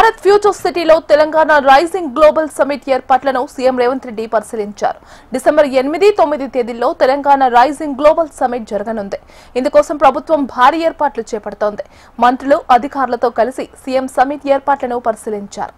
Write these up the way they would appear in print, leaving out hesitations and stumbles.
Bharat future సిటీలో Telangana rising global summit ఏర్పాట్లను CM Revanth Reddy పరిశీలించారు. డిసెంబర్ 8, 9 తేదీల్లో తెలంగాణ రైజింగ్ గ్లోబల్ సమిట్ జరగనుంది. ఇందుకోసం ప్రభుత్వం భారీ ఏర్పాట్లు చేపడుతోంది. మంత్రులు, అధికారులతో కలిసి సీఎం సమిట్ ఏర్పాట్లను పరిశీలించారు.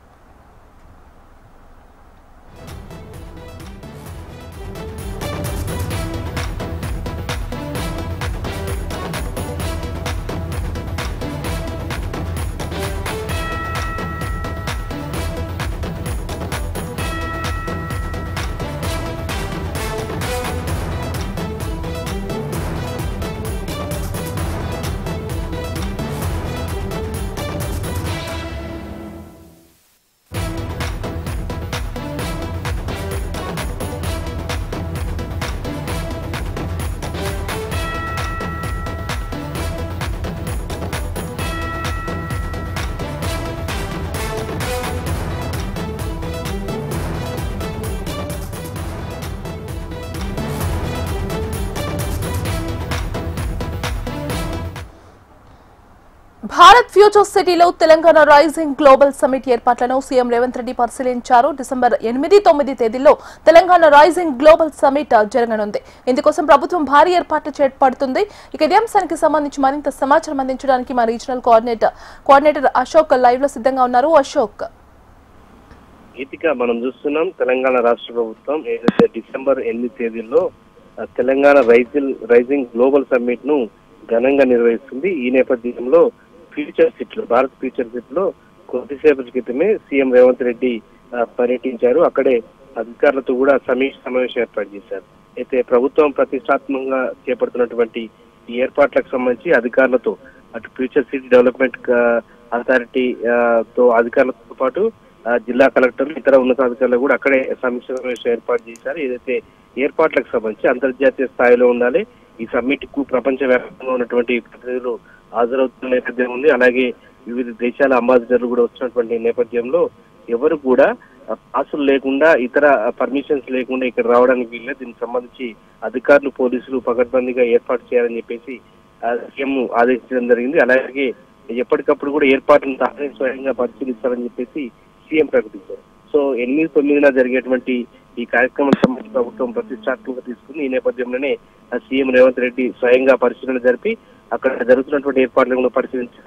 భారత్ ఫ్యూచర్ సిటీలో తెలంగాణ రైజింగ్ గ్లోబల్ సమిట్ ఏర్పాట్లను సీఎం రేవంత్ రెడ్డి పరిశీలించారు. డిసెంబర్ 8, 9 తేదీల్లో తెలంగాణ రైజింగ్ గ్లోబల్ సమిట్ జరగనుంది. ఇందుకోసం ప్రభుత్వం భారీ ఏర్పాట్లు చేపడుతుంది. ఇక ఇదే అంశానికి సంబంధించి మరింత సమాచారం అందించడానికి మా రీజనల్ కోఆర్డినేటర్ అశోక్ లైవ్ లో సిద్ధంగా ఉన్నారు. అశోక్, గీతిక మనం చూస్తున్నాం, తెలంగాణ రాష్ట్ర ప్రభుత్వం ఏదైతే డిసెంబర్ 8 తేదీల్లో తెలంగాణ రైజింగ్ గ్లోబల్ సమ్మిట్ ను ఘనంగా నిర్వహిస్తుంది. ఈ నేపథ్యంలో భారత్ ఫ్యూచర్ సిటీ లో కొద్దిసేపటి క్రితమే సీఎం రేవంత్ రెడ్డి పర్యటించారు. అక్కడే అధికారులతో కూడా సమావేశం ఏర్పాటు చేశారు. అయితే ప్రభుత్వం ప్రతిష్టాత్మకంగా చేపడుతున్నటువంటి ఈ ఏర్పాట్లకు సంబంధించి అధికారులతో అటు ఫ్యూచర్ సిటీ డెవలప్మెంట్ అథారిటీ తో అధికారులతో పాటు జిల్లా కలెక్టర్లు, ఇతర ఉన్నతాధికారులు కూడా అక్కడే సమీక్ష సమావేశం ఏర్పాటు చేశారు. ఏదైతే ఏర్పాట్లకు సంబంధించి అంతర్జాతీయ స్థాయిలో ఉండాలి, ఈ సమ్మిట్ కు ప్రపంచ వ్యాప్తంగా ఉన్నటువంటి ప్రతినిధులు హాజరవుతున్న నేపథ్యం ఉంది. అలాగే వివిధ దేశాల అంబాసిడర్లు కూడా వచ్చినటువంటి నేపథ్యంలో ఎవరు కూడా పాసులు లేకుండా, ఇతర పర్మిషన్స్ లేకుండా ఇక్కడ రావడానికి వీళ్ళే. దీనికి సంబంధించి అధికారులు, పోలీసులు పకడ్బందీగా ఏర్పాటు చేయాలని చెప్పేసి సీఎం ఆదేశించడం జరిగింది. అలాగే ఎప్పటికప్పుడు కూడా ఏర్పాట్లను తానే స్వయంగా పరిశీలిస్తారని చెప్పేసి సీఎం ప్రకటించారు. సో 8, 9న జరిగేటువంటి ఈ కార్యక్రమం సంబంధించి ప్రభుత్వం ప్రతిష్టాత్మకంగా తీసుకుంది. ఈ నేపథ్యంలోనే సీఎం రేవంత్ రెడ్డి స్వయంగా పరిశీలన జరిపి అక్కడ జరుగుతున్నటువంటి ఏర్పాట్లను పరిశీలించి